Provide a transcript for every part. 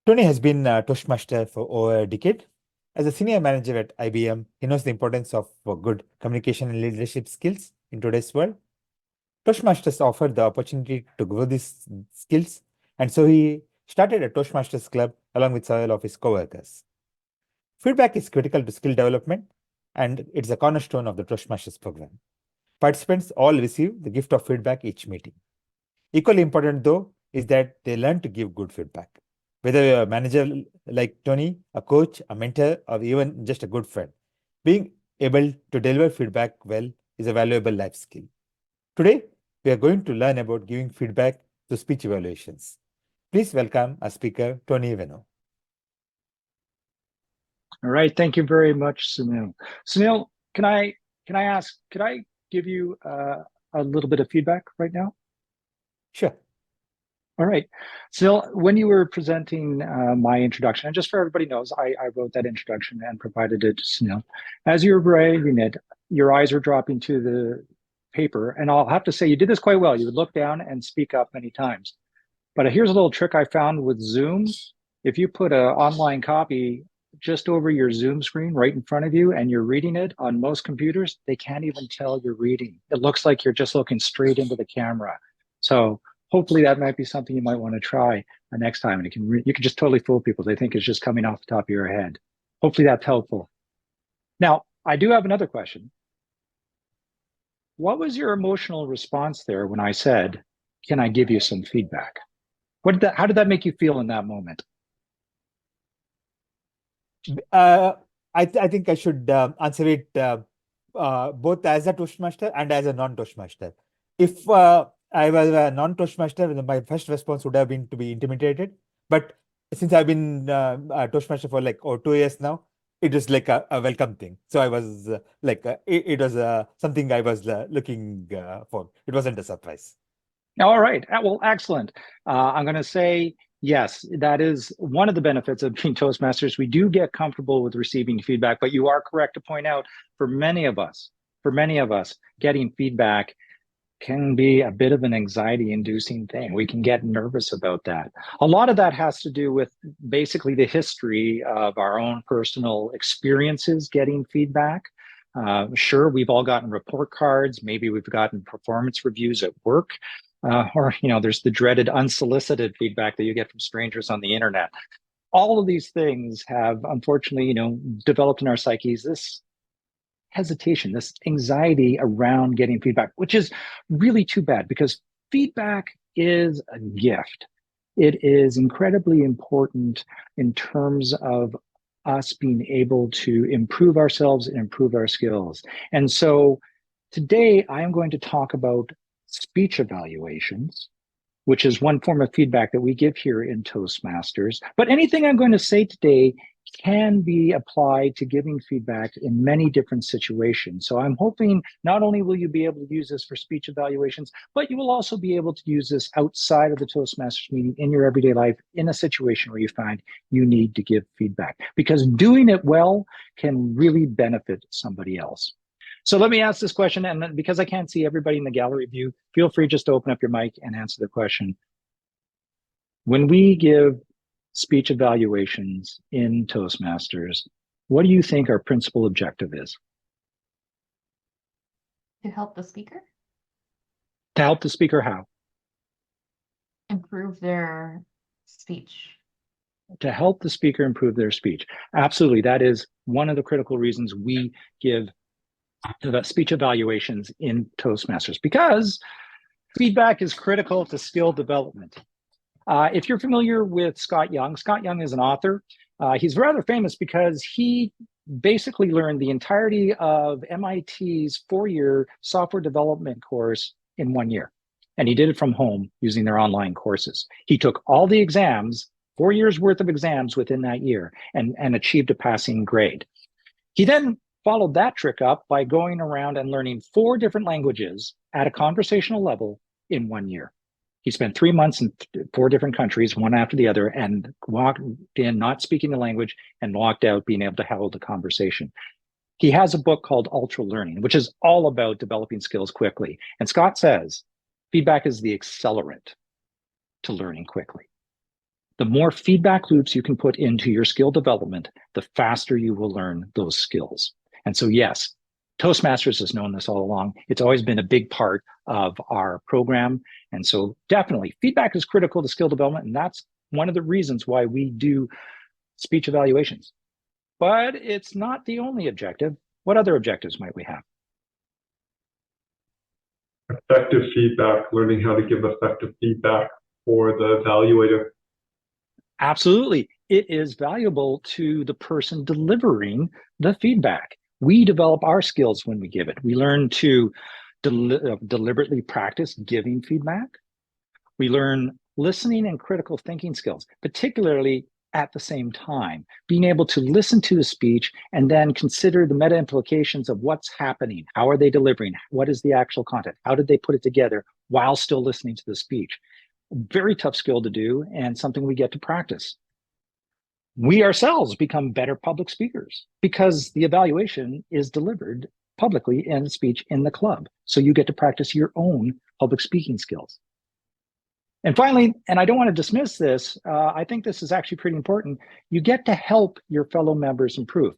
Tony has been a Toastmaster for over a decade. As a senior manager at IBM, he knows the importance of good communication and leadership skills in today's world. Toastmasters offer the opportunity to grow these skills, and so he started a Toastmasters Club along with several of his coworkers. Feedback is critical to skill development, and it's a cornerstone of the Toastmasters program. Participants all receive the gift of feedback each meeting. Equally important, though, is that they learn to give good feedback. Whether you're a manager like Tony, a coach, a mentor, or even just a good friend, being able to deliver feedback well is a valuable life skill. Today, we are going to learn about giving feedback to speech evaluations. Please welcome our speaker, Tony Renaud. All right, thank you very much, Sunil. Sunil, can I ask, could I give you a little bit of feedback right now? Sure. All right. Sunil, when you were presenting my introduction, and just for everybody knows, I wrote that introduction and provided it to Sunil. As you were writing it, your eyes were dropping to the paper, and I'll have to say you did this quite well. You would look down and speak up many times. But here's a little trick I found with Zoom. If you put an online copy just over your Zoom screen right in front of you and you're reading it, on most computers, they can't even tell you're reading. It looks like you're just looking straight into the camera. So hopefully that might be something you might want to try next time. And you can just totally fool people. They think it's just coming off the top of your head. Hopefully that's helpful. Now, I do have another question. What was your emotional response there when I said, can I give you some feedback? How did that make you feel in that moment? I think I should answer it both as a Toastmaster and as a non-Toastmaster. If I was a non-Toastmaster, my first response would have been to be intimidated. But since I've been a Toastmaster for like 2 years now, it was like a welcome thing. So I was it was something I was looking for. It wasn't a surprise. All right. Well, excellent. I'm going to say, yes, that is one of the benefits of being Toastmasters. We do get comfortable with receiving feedback, but you are correct to point out for many of us, getting feedback can be a bit of an anxiety-inducing thing. We can get nervous about that. A lot of that has to do with basically the history of our own personal experiences getting feedback. Sure, we've all gotten report cards. Maybe we've gotten performance reviews at work. Or, there's the dreaded unsolicited feedback that you get from strangers on the internet. All of these things have, unfortunately, developed in our psyches this hesitation, this anxiety around getting feedback, which is really too bad because feedback is a gift. It is incredibly important in terms of us being able to improve ourselves and improve our skills. And so today I am going to talk about speech evaluations, which is one form of feedback that we give here in Toastmasters. But anything I'm going to say today can be applied to giving feedback in many different situations. So I'm hoping not only will you be able to use this for speech evaluations, but you will also be able to use this outside of the Toastmasters meeting in your everyday life in a situation where you find you need to give feedback, because doing it well can really benefit somebody else. So let me ask this question, and because I can't see everybody in the gallery view, feel free just to open up your mic and answer the question. When we give speech evaluations in Toastmasters, what do you think our principal objective is? To help the speaker? To help the speaker how? Improve their speech. To help the speaker improve their speech. Absolutely. That is one of the critical reasons we give the speech evaluations in Toastmasters, because feedback is critical to skill development. If you're familiar with Scott Young is an author. He's rather famous because he basically learned the entirety of MIT's 4-year software development course in 1 year. And he did it from home using their online courses. He took all the exams, 4 years worth of exams within that year, and achieved a passing grade. He then followed that trick up by going around and learning 4 different languages at a conversational level in 1 year. He spent 3 months in 4 different countries, one after the other, and walked in not speaking the language and walked out being able to hold a conversation. He has a book called Ultra Learning, which is all about developing skills quickly. And Scott says, feedback is the accelerant to learning quickly. The more feedback loops you can put into your skill development, the faster you will learn those skills. And so, yes, Toastmasters has known this all along. It's always been a big part of our program. And so definitely feedback is critical to skill development. And that's one of the reasons why we do speech evaluations. But it's not the only objective. What other objectives might we have? Effective feedback, learning how to give effective feedback for the evaluator. Absolutely. It is valuable to the person delivering the feedback. We develop our skills when we give it. We learn to deliberately practice giving feedback. We learn listening and critical thinking skills, particularly at the same time, being able to listen to the speech and then consider the meta implications of what's happening. How are they delivering? What is the actual content? How did they put it together while still listening to the speech? Very tough skill to do and something we get to practice. We ourselves become better public speakers because the evaluation is delivered publicly in speech in the club. So you get to practice your own public speaking skills. And finally, and I don't want to dismiss this, I think this is actually pretty important, you get to help your fellow members improve.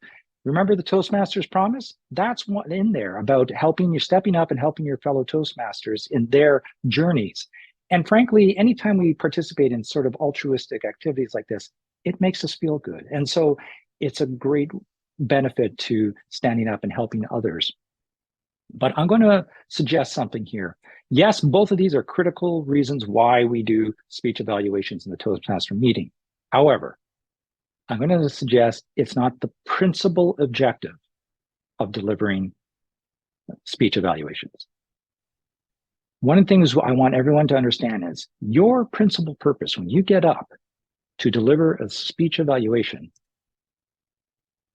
Remember the Toastmasters promise? That's what in there about helping you, stepping up and helping your fellow Toastmasters in their journeys. And frankly, anytime we participate in sort of altruistic activities like this, it makes us feel good. And so it's a great benefit to standing up and helping others. But I'm going to suggest something here. Yes, both of these are critical reasons why we do speech evaluations in the Toastmaster meeting. However, I'm going to suggest it's not the principal objective of delivering speech evaluations. One of the things I want everyone to understand is your principal purpose when you get up to deliver a speech evaluation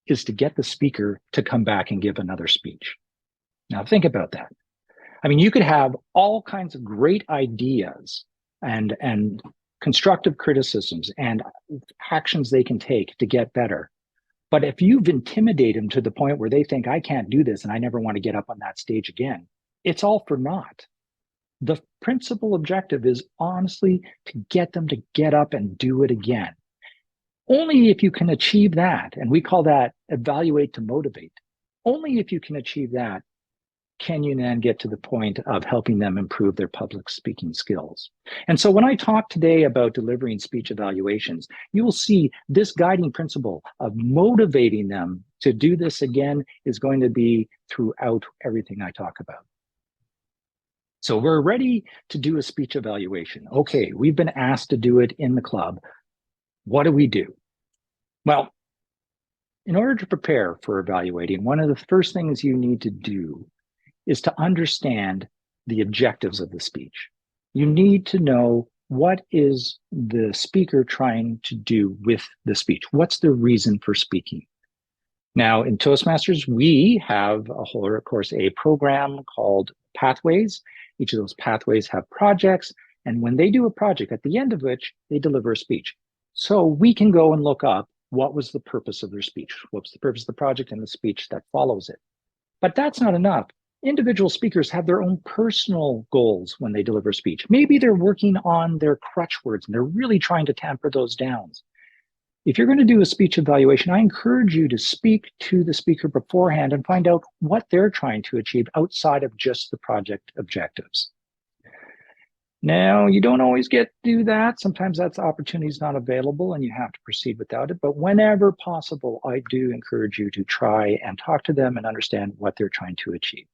is to get the speaker to come back and give another speech. Now think about that. I mean, you could have all kinds of great ideas and constructive criticisms and actions they can take to get better. But if you've intimidated them to the point where they think, I can't do this and I never want to get up on that stage again, it's all for naught. The principal objective is honestly to get them to get up and do it again. Only if you can achieve that, and we call that evaluate to motivate, only if you can achieve that can you then get to the point of helping them improve their public speaking skills. And so when I talk today about delivering speech evaluations, you will see this guiding principle of motivating them to do this again is going to be throughout everything I talk about. So we're ready to do a speech evaluation. Okay, we've been asked to do it in the club. What do we do? Well, in order to prepare for evaluating, one of the first things you need to do is to understand the objectives of the speech. You need to know what is the speaker trying to do with the speech? What's the reason for speaking? Now, in Toastmasters, we have of course, a program called Pathways. Each of those pathways have projects. And when they do a project, at the end of which they deliver a speech. So we can go and look up what was the purpose of their speech, what's the purpose of the project and the speech that follows it. But that's not enough. Individual speakers have their own personal goals when they deliver speech. Maybe they're working on their crutch words and they're really trying to tamper those down. If you're going to do a speech evaluation, I encourage you to speak to the speaker beforehand and find out what they're trying to achieve outside of just the project objectives. Now, you don't always get to do that. Sometimes that opportunity is not available and you have to proceed without it. But whenever possible, I do encourage you to try and talk to them and understand what they're trying to achieve.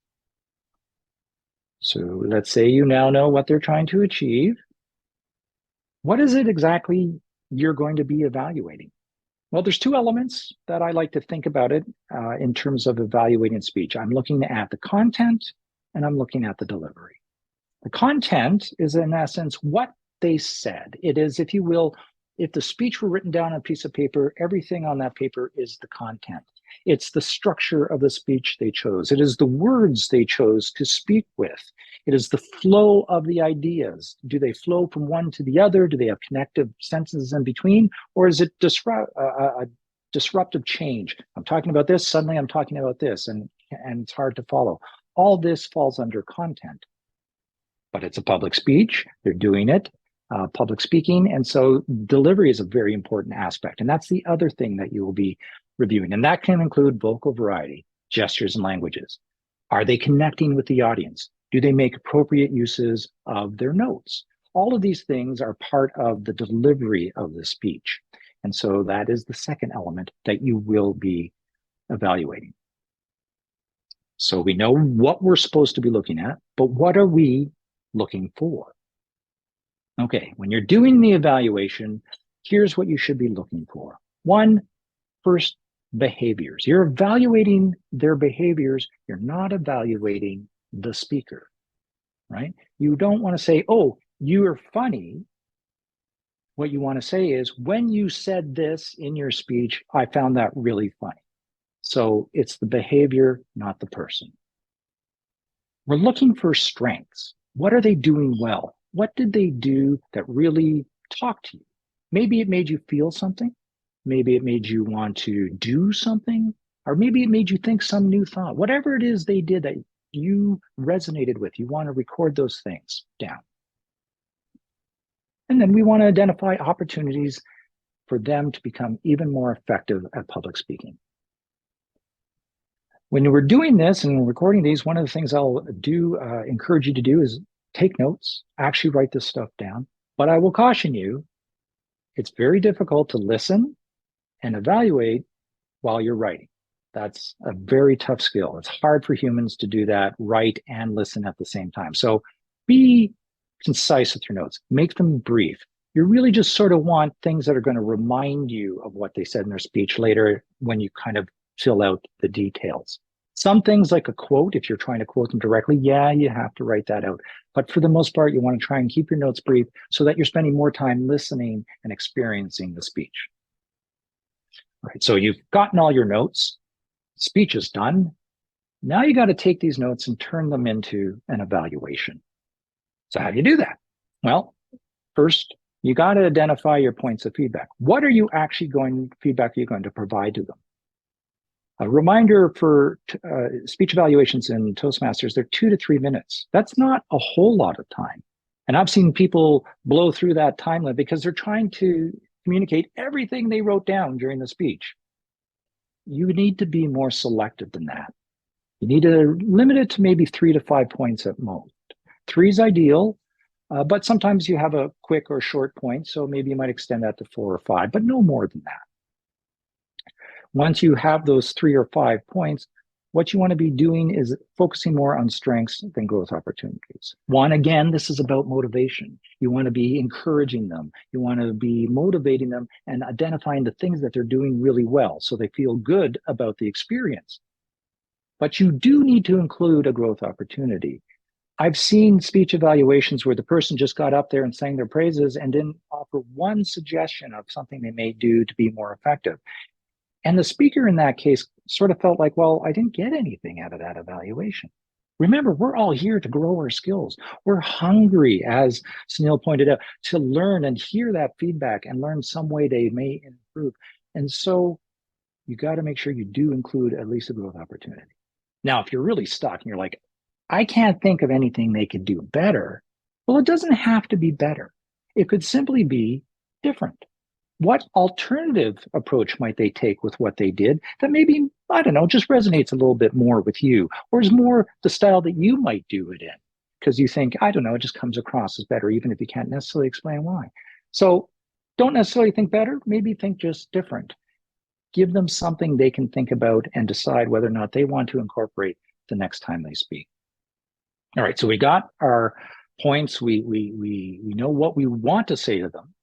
So let's say you now know what they're trying to achieve. What is it exactly you're going to be evaluating? Well, there's two elements that I like to think about it in terms of evaluating speech. I'm looking at the content and I'm looking at the delivery. The content is, in essence, what they said. It is, if you will, if the speech were written down on a piece of paper, everything on that paper is the content. It's the structure of the speech they chose. It is the words they chose to speak with. It is the flow of the ideas. Do they flow from one to the other? Do they have connective sentences in between? Or is it a disruptive change? I'm talking about this, suddenly I'm talking about this, and it's hard to follow. All this falls under content. But it's a public speech. They're doing it public speaking. And so delivery is a very important aspect. And that's the other thing that you will be reviewing. And that can include vocal variety, gestures, and languages. Are they connecting with the audience? Do they make appropriate uses of their notes? All of these things are part of the delivery of the speech. And so that is the second element that you will be evaluating. So we know what we're supposed to be looking at, but what are we looking for? Okay, when you're doing the evaluation, here's what you should be looking for. One, first, behaviors. You're evaluating their behaviors. You're not evaluating the speaker, right? You don't want to say, oh, you're funny. What you want to say is, when you said this in your speech, I found that really funny. So it's the behavior, not the person. We're looking for strengths. What are they doing well? What did they do that really talked to you? Maybe it made you feel something. Maybe it made you want to do something, or maybe it made you think some new thought. Whatever it is they did that you resonated with, you want to record those things down. And then we want to identify opportunities for them to become even more effective at public speaking. When we're doing this and recording these, one of the things I'll do encourage you to do is take notes, actually write this stuff down. But I will caution you, it's very difficult to listen and evaluate while you're writing. That's a very tough skill. It's hard for humans to do that, write and listen at the same time. So be concise with your notes, make them brief. You really just sort of want things that are going to remind you of what they said in their speech later when you kind of fill out the details. Some things like a quote, if you're trying to quote them directly, yeah, you have to write that out. But for the most part, you want to try and keep your notes brief so that you're spending more time listening and experiencing the speech. All right, so you've gotten all your notes, speech is done. Now you got to take these notes and turn them into an evaluation. So how do you do that? Well, first, you got to identify your points of feedback. What are you actually feedback are you going to provide to them? A reminder for speech evaluations in Toastmasters, they're 2 to 3 minutes. That's not a whole lot of time. And I've seen people blow through that time limit because they're trying to communicate everything they wrote down during the speech. You need to be more selective than that. You need to limit it to maybe 3 to 5 points at most. 3 is ideal, but sometimes you have a quick or short point, so maybe you might extend that to 4 or 5, but no more than that. Once you have those 3 or 5 points, what you want to be doing is focusing more on strengths than growth opportunities. One, again, this is about motivation. You want to be encouraging them. You want to be motivating them and identifying the things that they're doing really well so they feel good about the experience. But you do need to include a growth opportunity. I've seen speech evaluations where the person just got up there and sang their praises and didn't offer one suggestion of something they may do to be more effective. And the speaker in that case sort of felt like, well, I didn't get anything out of that evaluation. Remember, we're all here to grow our skills. We're hungry, as Sunil pointed out, to learn and hear that feedback and learn some way they may improve. And so you got to make sure you do include at least a growth opportunity. Now, if you're really stuck and you're like, I can't think of anything they could do better, well, it doesn't have to be better. It could simply be different. What alternative approach might they take with what they did that maybe, I don't know, just resonates a little bit more with you, or is more the style that you might do it in? Because you think, I don't know, it just comes across as better, even if you can't necessarily explain why. So don't necessarily think better, maybe think just different. Give them something they can think about and decide whether or not they want to incorporate the next time they speak. All right, so we got our points. We know what we want to say to them.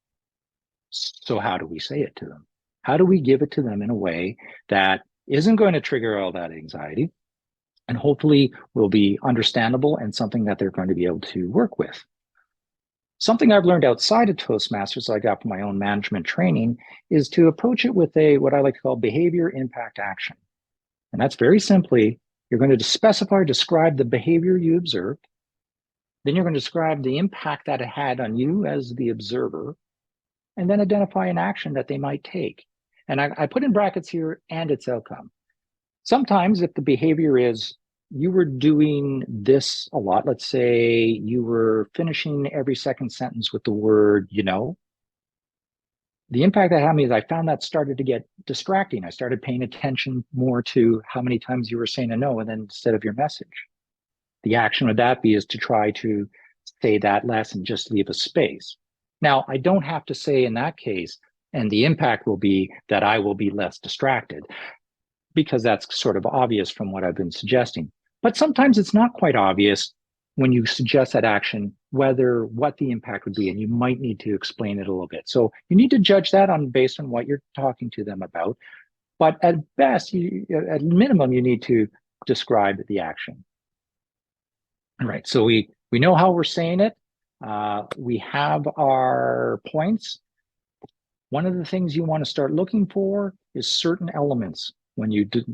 So how do we say it to them? How do we give it to them in a way that isn't going to trigger all that anxiety and hopefully will be understandable and something that they're going to be able to work with? Something I've learned outside of Toastmasters I got from my own management training is to approach it with what I like to call behavior impact action. And that's very simply, you're going to specify or describe the behavior you observed. Then you're going to describe the impact that it had on you as the observer, and then identify an action that they might take. And I put in brackets here, and its outcome. Sometimes if the behavior is you were doing this a lot. Let's say you were finishing every second sentence with the word, the impact that had on me is I found that started to get distracting. I started paying attention more to how many times you were saying a no and then instead of your message. The action would that be is to try to say that less and just leave a space. Now, I don't have to say in that case, and the impact will be that I will be less distracted, because that's sort of obvious from what I've been suggesting. But sometimes it's not quite obvious when you suggest that action, what the impact would be, and you might need to explain it a little bit. So you need to judge that based on what you're talking to them about. But at best, at minimum, you need to describe the action. All right, so we know how we're saying it. We have our points. One of the things you want to start looking for is certain elements when you do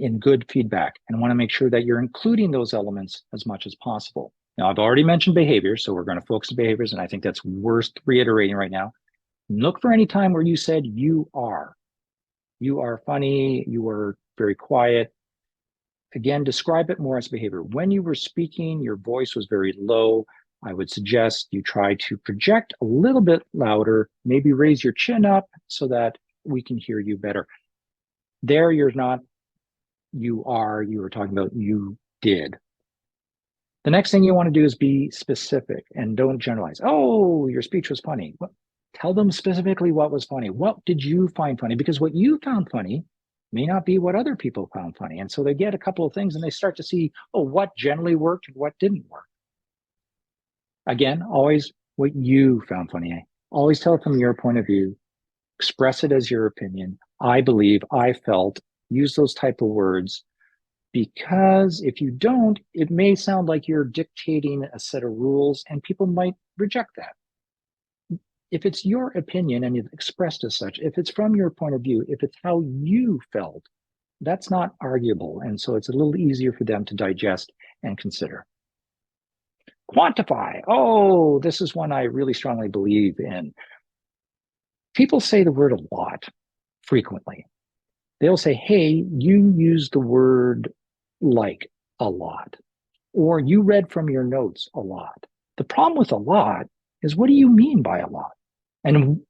in good feedback, and want to make sure that you're including those elements as much as possible. Now, I've already mentioned behaviors, so we're going to focus on behaviors, and I think that's worth reiterating right now. Look for any time where you said you are funny, you were very quiet. Again, describe it more as behavior. When you were speaking, your voice was very low. I would suggest you try to project a little bit louder, maybe raise your chin up so that we can hear you better. There, you're not, you were talking about you did. The next thing you want to do is be specific and don't generalize. Oh, your speech was funny. Well, tell them specifically what was funny. What did you find funny? Because what you found funny may not be what other people found funny. And so they get a couple of things and they start to see, oh, what generally worked and what didn't work. Again, always what you found funny. Always tell it from your point of view. Express it as your opinion. I believe, I felt, use those type of words, because if you don't, it may sound like you're dictating a set of rules and people might reject that. If it's your opinion and you've expressed as such, if it's from your point of view, if it's how you felt, that's not arguable. And so it's a little easier for them to digest and consider. Quantify. Oh, this is one I really strongly believe in. People say the word a lot, frequently. They'll say, hey, you use the word like a lot, or you read from your notes a lot. The problem with a lot is, what do you mean by a lot? And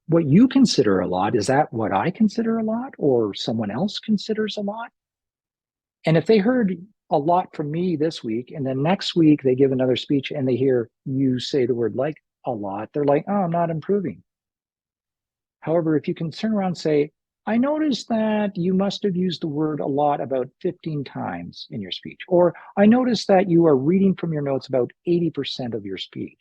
what you consider a lot, is that what I consider a lot or someone else considers a lot? And if they heard a lot from me this week, and then next week they give another speech and they hear you say the word like a lot, they're like, oh, I'm not improving. However, if you can turn around and say, I noticed that you must have used the word a lot about 15 times in your speech, or I noticed that you are reading from your notes about 80% of your speech.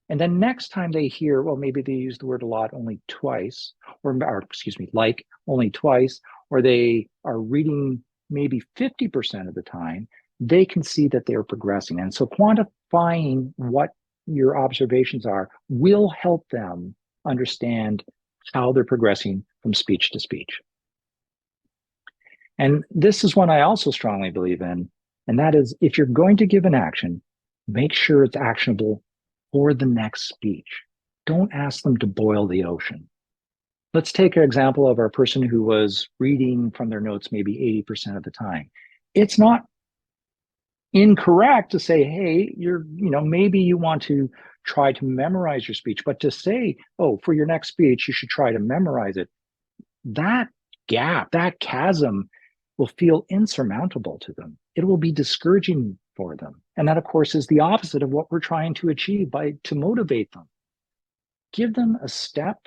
And then next time they hear, well, maybe they use the word a lot only twice, or excuse me, like only twice, or they are reading maybe 50% of the time, they can see that they're progressing. And so quantifying what your observations are will help them understand how they're progressing from speech to speech. And this is one I also strongly believe in, and that is, if you're going to give an action, make sure it's actionable for the next speech. Don't ask them to boil the ocean. Let's take an example of our person who was reading from their notes maybe 80% of the time. It's not incorrect to say, hey, maybe you want to try to memorize your speech, but to say, oh, for your next speech, you should try to memorize it. That gap, that chasm will feel insurmountable to them. It will be discouraging for them. And that, of course, is the opposite of what we're trying to achieve to motivate them. Give them a step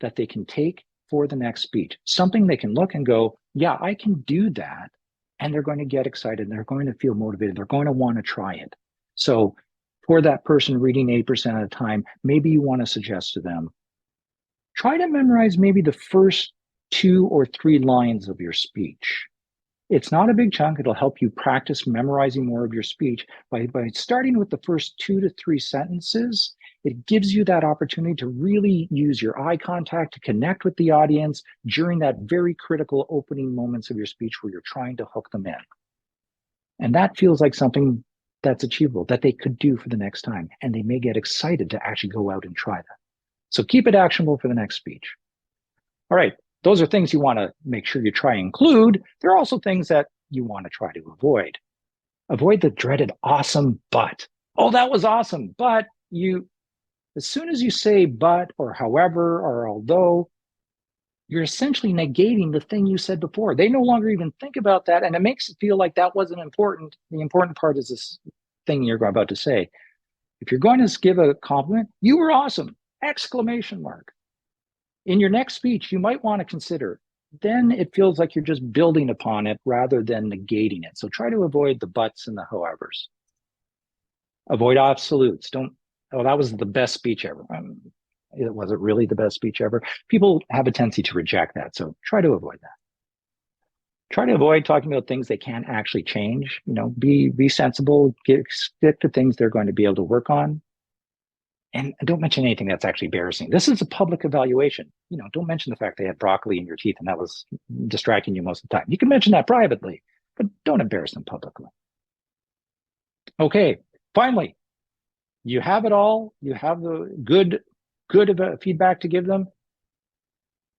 that they can take for the next speech, something they can look and go, yeah, I can do that. And they're going to get excited. They're going to feel motivated. They're going to want to try it. So for that person reading 8% of the time, maybe you want to suggest to them, try to memorize maybe the first 2 or 3 lines of your speech. It's not a big chunk. It'll help you practice memorizing more of your speech by starting with the first 2 to 3 sentences. It gives you that opportunity to really use your eye contact to connect with the audience during that very critical opening moments of your speech where you're trying to hook them in. And that feels like something that's achievable, that they could do for the next time. And they may get excited to actually go out and try that. So keep it actionable for the next speech. All right, those are things you want to make sure you try and include. There are also things that you want to try to avoid. Avoid the dreaded awesome but. Oh, that was awesome, but as soon as you say but or however or although, you're essentially negating the thing you said before. They no longer even think about that, and it makes it feel like that wasn't important. The important part is this thing you're about to say. If you're going to give a compliment, you were awesome! Exclamation mark. In your next speech, you might want to consider, then it feels like you're just building upon it rather than negating it. So try to avoid the buts and the howevers. Avoid absolutes. Oh, that was the best speech ever. Was it really the best speech ever? People have a tendency to reject that. So try to avoid that. Try to avoid talking about things they can't actually change. Be sensible, stick to things they're going to be able to work on. And don't mention anything that's actually embarrassing. This is a public evaluation. Don't mention the fact they had broccoli in your teeth and that was distracting you most of the time. You can mention that privately, but don't embarrass them publicly. Okay, finally, you have it all. You have the good feedback to give them.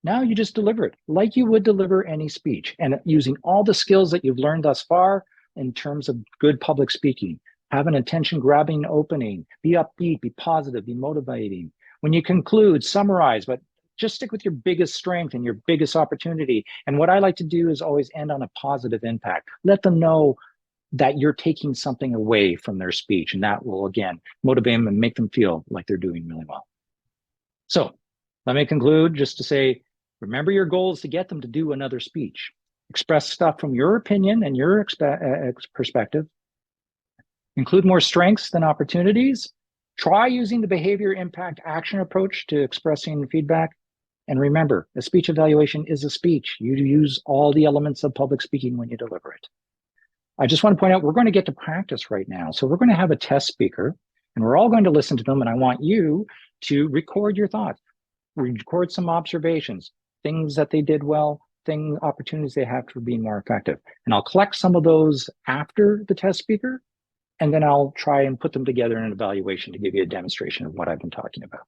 Now you just deliver it like you would deliver any speech, and using all the skills that you've learned thus far in terms of good public speaking. Have an attention-grabbing opening, be upbeat, be positive, be motivating. When you conclude, summarize, but just stick with your biggest strength and your biggest opportunity. And what I like to do is always end on a positive impact. Let them know that you're taking something away from their speech, and that will, again, motivate them and make them feel like they're doing really well. So let me conclude just to say, remember your goal is to get them to do another speech. Express stuff from your opinion and your perspective. Include more strengths than opportunities. Try using the behavior impact action approach to expressing feedback. And remember, a speech evaluation is a speech. You use all the elements of public speaking when you deliver it. I just want to point out, we're going to get to practice right now. So we're going to have a test speaker, and we're all going to listen to them, and I want you to record your thoughts. Record some observations, things that they did well, opportunities they have for being more effective. And I'll collect some of those after the test speaker, and then I'll try and put them together in an evaluation to give you a demonstration of what I've been talking about.